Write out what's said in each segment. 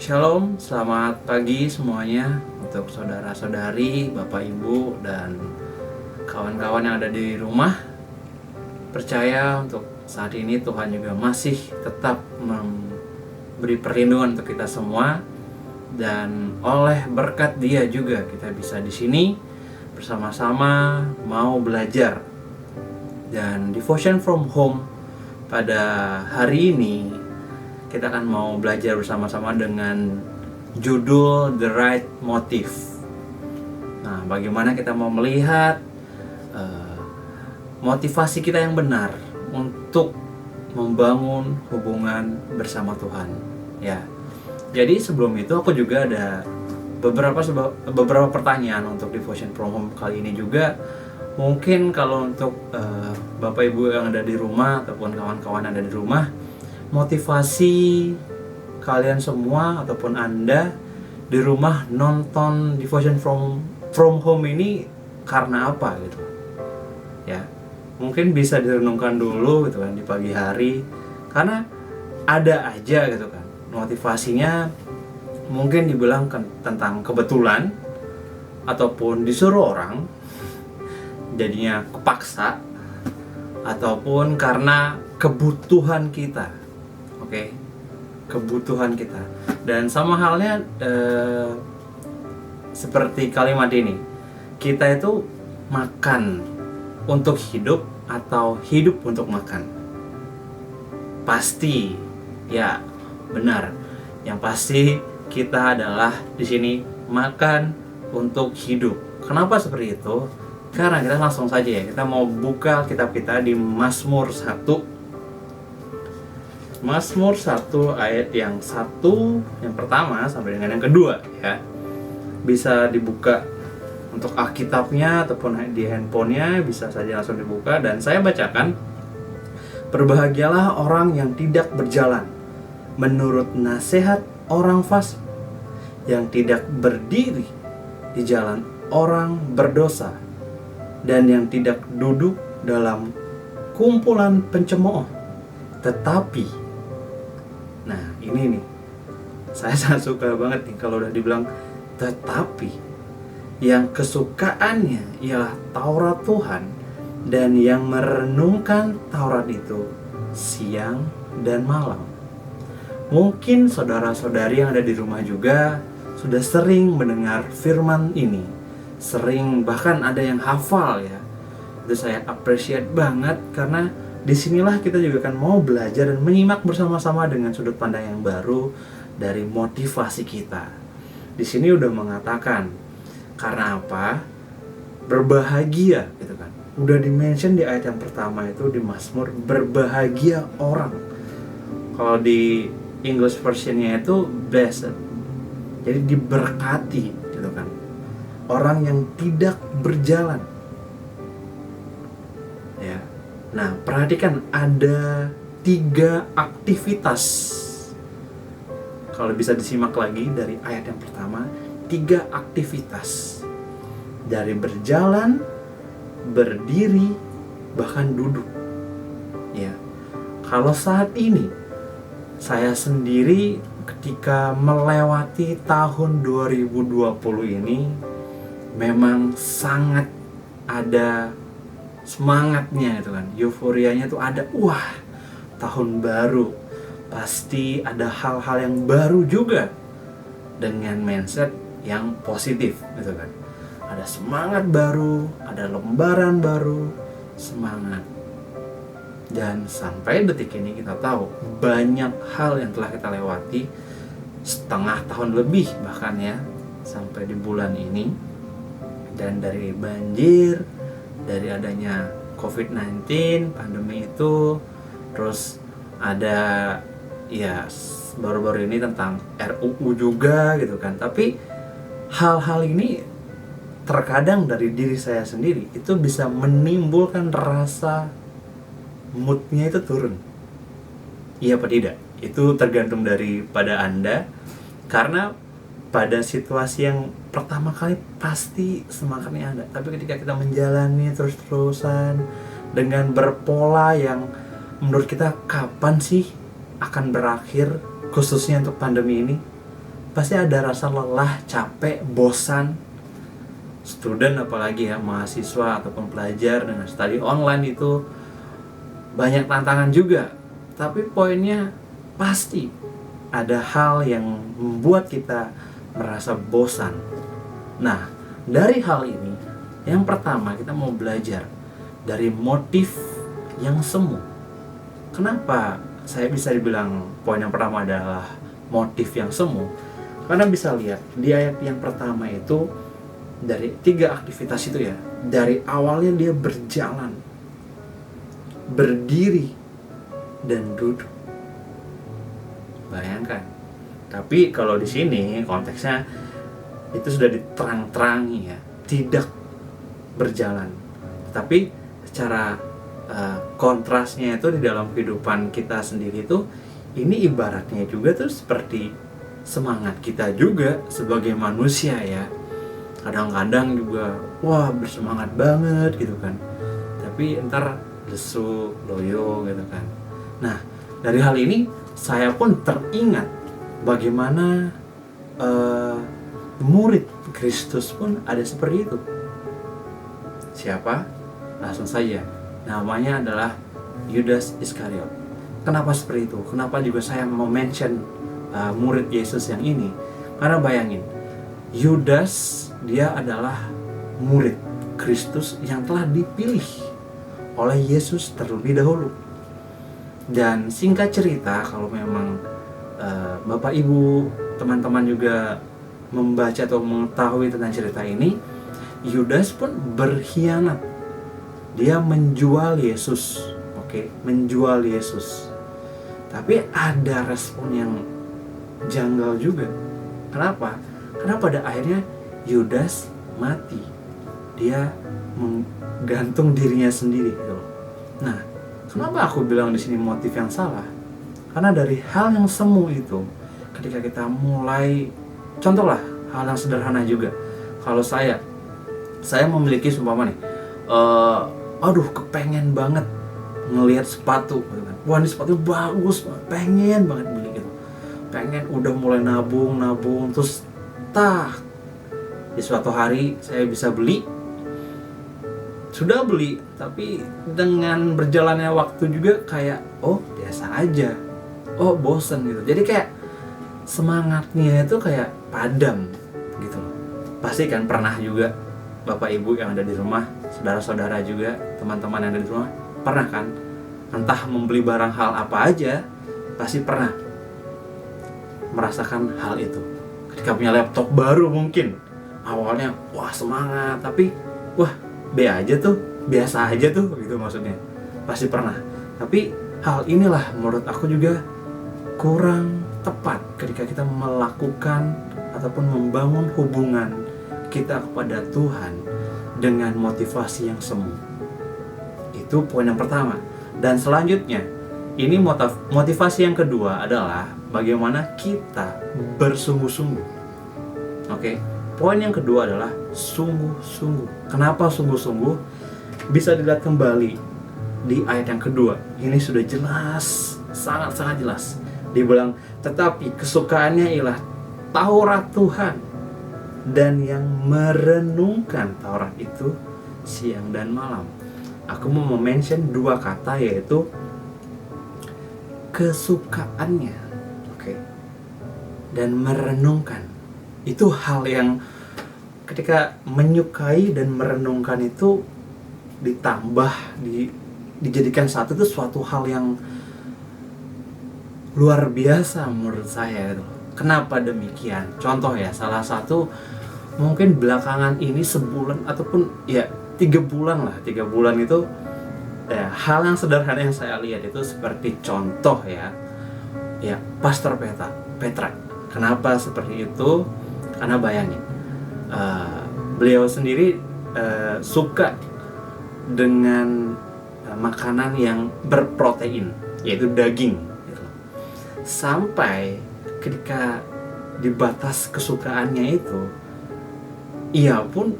Shalom, selamat pagi semuanya untuk saudara-saudari, Bapak Ibu, dan kawan-kawan yang ada di rumah. Percaya untuk saat ini Tuhan juga masih tetap memberi perlindungan untuk kita semua, dan oleh berkat Dia juga kita bisa di sini bersama-sama mau belajar. Dan Devotion from Home pada hari ini kita akan mau belajar bersama-sama dengan judul The Right Motive. Nah, bagaimana kita mau melihat motivasi kita yang benar untuk membangun hubungan bersama Tuhan. Ya. Jadi sebelum itu aku juga ada beberapa pertanyaan untuk Devotion from Home kali ini juga. Mungkin kalau untuk Bapak Ibu yang ada di rumah ataupun kawan-kawan yang ada di rumah, motivasi kalian semua ataupun Anda di rumah nonton Devotion from Home ini karena apa gitu ya. Mungkin bisa direnungkan dulu gitu kan di pagi hari, karena ada aja gitu kan motivasinya. Mungkin dibilang tentang kebetulan ataupun disuruh orang jadinya kepaksa, ataupun karena kebutuhan kita. Oke, kebutuhan kita. Dan sama halnya seperti kalimat ini, kita itu makan untuk hidup atau hidup untuk makan. Pasti, ya benar. Yang pasti kita adalah di sini makan untuk hidup. Kenapa seperti itu? Karena kita langsung saja ya, kita mau buka kitab kita di Mazmur 1. Mazmur 1 ayat yang 1, yang pertama sampai dengan yang kedua ya. Bisa dibuka untuk Alkitabnya ataupun di handphonenya, bisa saja langsung dibuka dan saya bacakan. Berbahagialah orang yang tidak berjalan menurut nasihat orang fasik, yang tidak berdiri di jalan orang berdosa, dan yang tidak duduk dalam kumpulan pencemooh. Tetapi, nah ini nih, saya sangat suka banget nih kalau udah dibilang tetapi, yang kesukaannya ialah Taurat Tuhan, dan yang merenungkan Taurat itu siang dan malam. Mungkin saudara-saudari yang ada di rumah juga sudah sering mendengar firman ini, sering bahkan ada yang hafal ya. Itu saya appreciate banget, karena disinilah kita juga kan mau belajar dan menyimak bersama-sama dengan sudut pandang yang baru dari motivasi kita. Di sini udah mengatakan karena apa? Berbahagia gitu kan. Udah di-mention di ayat yang pertama itu di Mazmur, berbahagia orang. Kalau di English version-nya itu blessed. Jadi diberkati gitu kan. Orang yang tidak berjalan. Ya. Nah, perhatikan ada 3 aktivitas. Kalau bisa disimak lagi dari ayat yang pertama, 3 aktivitas. Dari berjalan, berdiri, bahkan duduk. Ya. Kalau saat ini saya sendiri ketika melewati tahun 2020 ini memang sangat ada semangatnya gitu kan, euforianya tuh ada. Wah, tahun baru pasti ada hal-hal yang baru juga dengan mindset yang positif gitu kan. Ada semangat baru, ada lembaran baru, semangat. Dan sampai detik ini kita tahu banyak hal yang telah kita lewati, setengah tahun lebih bahkan ya, sampai di bulan ini. Dan dari banjir, dari adanya COVID-19, pandemi itu, terus ada ya baru-baru ini tentang RUU juga gitu kan. Tapi hal-hal ini terkadang dari diri saya sendiri itu bisa menimbulkan rasa moodnya itu turun. Iya apa tidak? Itu tergantung daripada Anda. Karena pada situasi yang pertama kali pasti semangatnya ada. Tapi ketika kita menjalani terus-terusan dengan berpola yang menurut kita kapan sih akan berakhir, khususnya untuk pandemi ini, pasti ada rasa lelah, capek, bosan. Student apalagi ya, mahasiswa ataupun pelajar dengan study online itu banyak tantangan juga. Tapi poinnya pasti ada hal yang membuat kita merasa bosan. Nah, dari hal ini, yang pertama kita mau belajar dari motif yang semu. Kenapa saya bisa dibilang poin yang pertama adalah motif yang semu? Karena bisa lihat di ayat yang pertama itu, dari 3 aktivitas itu ya, dari awalnya dia berjalan, berdiri, dan duduk. Bayangkan. Tapi kalau di sini konteksnya itu sudah diterang-terangi ya, tidak berjalan. Tapi secara kontrasnya itu di dalam kehidupan kita sendiri itu, ini ibaratnya juga tuh seperti semangat kita juga sebagai manusia ya. Kadang-kadang juga wah bersemangat banget gitu kan, tapi ntar lesu, loyo gitu kan. Nah, dari hal ini saya pun teringat bagaimana murid Kristus pun ada seperti itu. Siapa? Langsung saja, namanya adalah Yudas Iskariot. Kenapa seperti itu? Kenapa juga saya mau mention murid Yesus yang ini? Karena bayangin, Yudas dia adalah murid Kristus yang telah dipilih oleh Yesus terlebih dahulu. Dan singkat cerita, kalau memang Bapak Ibu, teman-teman juga membaca atau mengetahui tentang cerita ini, Yudas pun berkhianat. Dia menjual Yesus, menjual Yesus. Tapi ada respon yang janggal juga. Kenapa? Karena pada akhirnya Yudas mati. Dia menggantung dirinya sendiri gitu. Nah, kenapa aku bilang di sini motif yang salah? Karena dari hal yang semu itu, ketika kita mulai, contohlah hal yang sederhana juga. Kalau saya memiliki seumpama nih, aduh kepengen banget ngelihat sepatu gitu kan. Wah, ini sepatu bagus, pengen banget beli gitu. Pengen, udah mulai nabung, terus di suatu hari saya bisa beli. Sudah beli, tapi dengan berjalannya waktu juga kayak biasa aja. Bosen gitu. Jadi kayak semangatnya itu kayak padam gitu loh. Pasti kan pernah juga Bapak Ibu yang ada di rumah, saudara-saudara juga, teman-teman yang ada di rumah, pernah kan? Entah membeli barang hal apa aja, pasti pernah merasakan hal itu. Ketika punya laptop baru mungkin, awalnya wah semangat, tapi wah biasa aja tuh gitu maksudnya. Pasti pernah. Tapi hal inilah menurut aku juga kurang tepat ketika kita melakukan ataupun membangun hubungan kita kepada Tuhan dengan motivasi yang semu. Itu poin yang pertama. Dan selanjutnya, ini motivasi yang kedua adalah bagaimana kita bersungguh-sungguh. Poin yang kedua adalah sungguh-sungguh. Kenapa sungguh-sungguh? Bisa dilihat kembali di ayat yang kedua. Ini sudah jelas, sangat-sangat jelas. Dibilang, tetapi kesukaannya ialah Taurat Tuhan, dan yang merenungkan Taurat itu siang dan malam. Aku mau mention 2 kata, yaitu kesukaannya, dan merenungkan. Itu hal yang ketika menyukai dan merenungkan itu ditambah, dijadikan satu, itu suatu hal yang luar biasa menurut saya itu. Kenapa demikian? Contoh ya, salah satu mungkin belakangan ini sebulan ataupun ya 3 bulan lah. 3 bulan itu hal yang sederhana yang saya lihat itu seperti contoh ya Pastor Petra. Kenapa seperti itu? Karena bayangin, beliau sendiri suka dengan makanan yang berprotein, yaitu daging gitu. Sampai ketika di batas kesukaannya itu, ia pun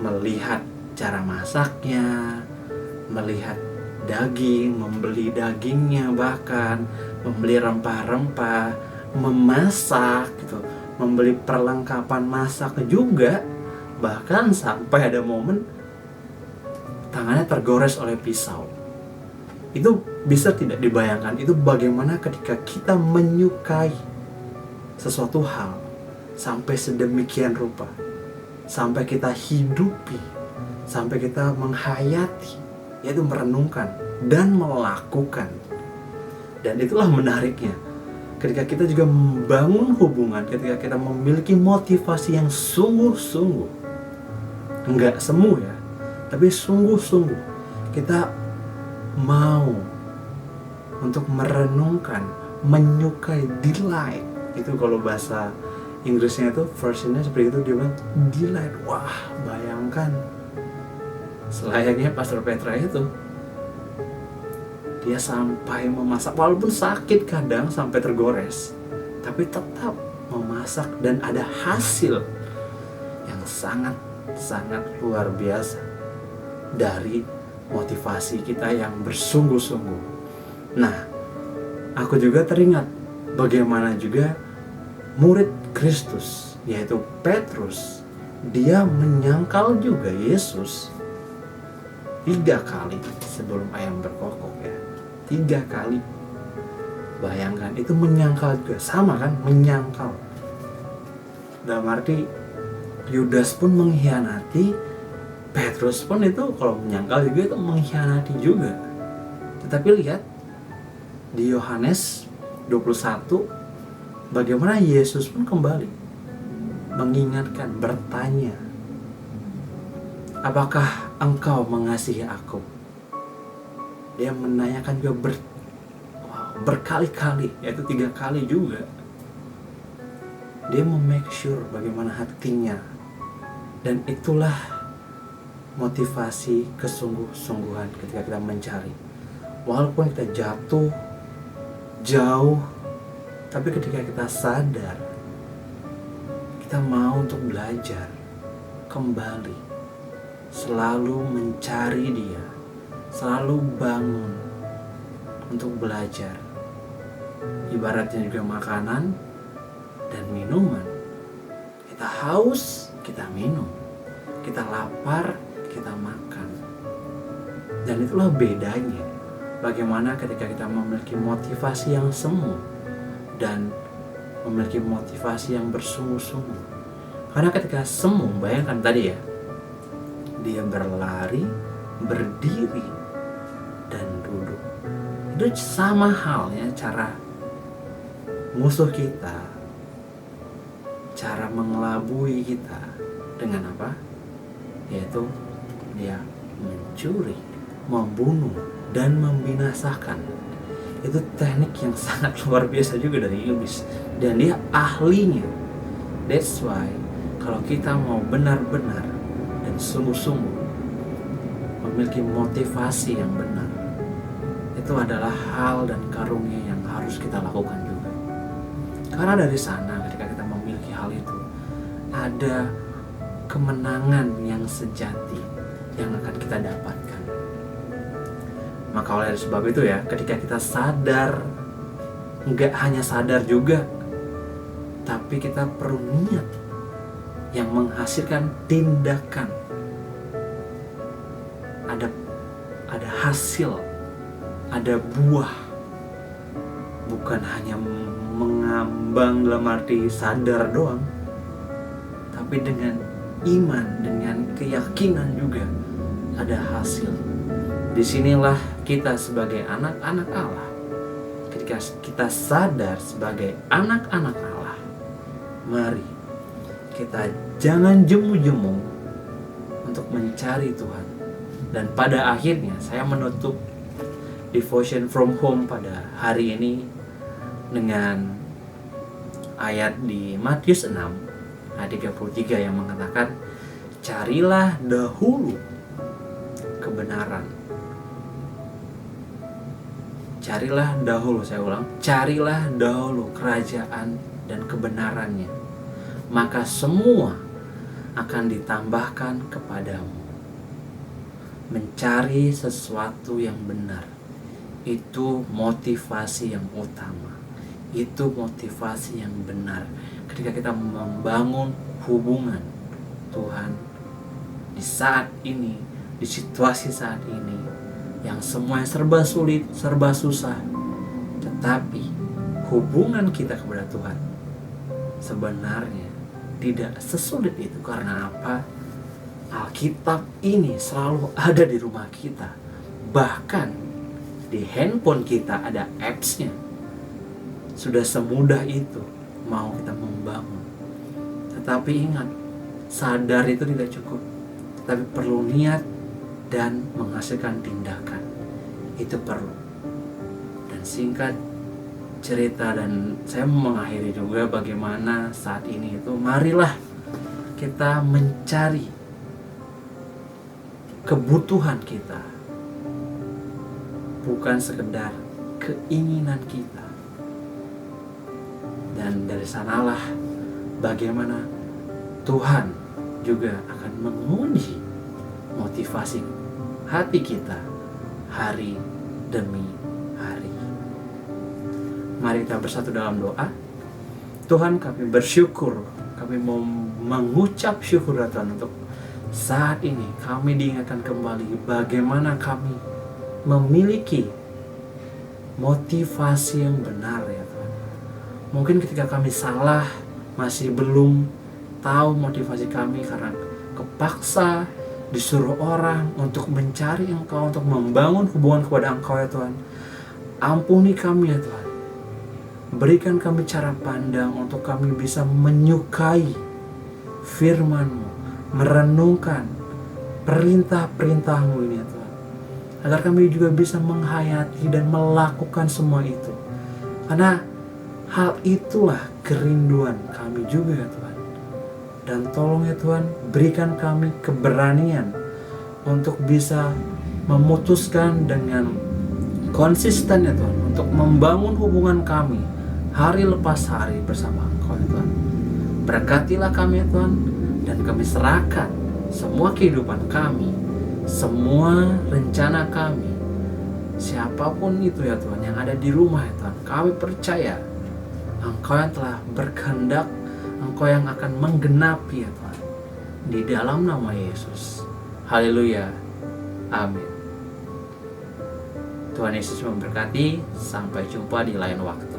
melihat cara masaknya, melihat daging, membeli dagingnya, bahkan membeli rempah-rempah, memasak gitu, membeli perlengkapan masak juga, bahkan sampai ada momen tangannya tergores oleh pisau. Itu bisa tidak dibayangkan, itu bagaimana ketika kita menyukai sesuatu hal sampai sedemikian rupa, sampai kita hidupi, sampai kita menghayati, yaitu merenungkan dan melakukan. Dan itulah menariknya, ketika kita juga membangun hubungan, ketika kita memiliki motivasi yang sungguh-sungguh, enggak semu ya, tapi sungguh-sungguh kita mau untuk merenungkan, menyukai, delight. Itu kalau bahasa Inggrisnya itu versionnya seperti itu, dia bilang delight. Wah, bayangkan selayaknya Pastor Petra itu, dia sampai memasak walaupun sakit kadang sampai tergores, tapi tetap memasak dan ada hasil yang sangat luar biasa dari motivasi kita yang bersungguh-sungguh. Nah, aku juga teringat bagaimana juga murid Kristus, yaitu Petrus, dia menyangkal juga Yesus 3 kali sebelum ayam berkokok ya. 3 kali. Bayangkan, itu menyangkal juga, sama kan, menyangkal. Dalam arti Yudas pun mengkhianati, Petrus pun itu kalau menyangkal juga itu mengkhianati juga. Tetapi lihat di Yohanes 21, bagaimana Yesus pun kembali mengingatkan, bertanya, apakah engkau mengasihi aku? Dia menanyakan juga berkali-kali, yaitu 3 kali juga. Dia make sure bagaimana hatinya. Dan itulah motivasi kesungguh-sungguhan ketika kita mencari. Walaupun kita jatuh jauh, tapi ketika kita sadar, kita mau untuk belajar kembali, selalu mencari Dia, selalu bangun untuk belajar. Ibaratnya juga makanan dan minuman. Kita haus, kita minum. Kita lapar, kita makan. Dan itulah bedanya. Bagaimana ketika kita memiliki motivasi yang semu dan memiliki motivasi yang bersungguh-sungguh. Karena ketika semu, bayangkan tadi ya, dia berlari, berdiri, dan duduk. Itu sama halnya cara musuh kita, cara mengelabui kita dengan apa? Yaitu dia mencuri, membunuh, dan membinasakan. Itu teknik yang sangat luar biasa juga dari iblis, dan dia ahlinya. That's why kalau kita mau benar-benar dan sungguh-sungguh memiliki motivasi yang benar, itu adalah hal dan karunia yang harus kita lakukan juga. Karena dari sana ketika kita memiliki hal itu, ada kemenangan yang sejati yang akan kita dapatkan. Maka oleh sebab itu ya, ketika kita sadar, enggak hanya sadar juga, tapi kita perlu niat yang menghasilkan tindakan. Ada hasil, ada buah. Bukan hanya mengambang dalam arti sadar doang, tapi dengan iman, dengan keyakinan juga ada hasil. Disinilah kita sebagai anak-anak Allah, ketika kita sadar sebagai anak-anak Allah, mari kita jangan jemu-jemu untuk mencari Tuhan. Dan pada akhirnya saya menutup Devotion from Home pada hari ini dengan ayat di Matius 6 ayat 33 yang mengatakan, carilah dahulu kebenaran. Carilah dahulu, saya ulang, carilah dahulu kerajaan dan kebenarannya, maka semua akan ditambahkan kepadamu. Mencari sesuatu yang benar, itu motivasi yang utama. Itu motivasi yang benar ketika kita membangun hubungan Tuhan di saat ini, di situasi saat ini yang semuanya serba sulit, serba susah. Tetapi hubungan kita kepada Tuhan sebenarnya tidak sesulit itu. Karena apa? Alkitab ini selalu ada di rumah kita. Bahkan di handphone kita ada apps-nya. Sudah semudah itu mau kita membangun. Tetapi ingat, sadar itu tidak cukup, tapi perlu niat dan menghasilkan tindakan. Itu perlu. Dan singkat cerita, dan saya mengakhiri juga bagaimana saat ini itu, marilah kita mencari kebutuhan kita, bukan sekedar keinginan kita. Dan dari sanalah bagaimana Tuhan juga akan menguji motivasi hati kita hari demi hari. Mari kita bersatu dalam doa. Tuhan, kami bersyukur, kami mau mengucap syukur ya Tuhan, untuk saat ini kami diingatkan kembali bagaimana kami memiliki motivasi yang benar ya Tuhan. Mungkin ketika kami salah, masih belum tahu motivasi kami karena kepaksa disuruh orang untuk mencari Engkau, untuk membangun hubungan kepada Engkau ya Tuhan. Ampuni kami ya Tuhan. Berikan kami cara pandang untuk kami bisa menyukai firman-Mu, merenungkan perintah-perintah-Mu ini ya Tuhan. Agar kami juga bisa menghayati dan melakukan semua itu. Karena hal itulah kerinduan kami juga ya Tuhan. Dan tolong ya Tuhan, berikan kami keberanian untuk bisa memutuskan dengan konsisten ya Tuhan, untuk membangun hubungan kami hari lepas hari bersama Engkau ya Tuhan. Berkatilah kami ya Tuhan, dan kami serahkan semua kehidupan kami, semua rencana kami, siapapun itu ya Tuhan yang ada di rumah ya Tuhan. Kami percaya Engkau yang telah berkehendak, Engkau yang akan menggenapi ya Tuhan. Di dalam nama Yesus. Haleluya. Amin. Tuhan Yesus memberkati. Sampai jumpa di lain waktu.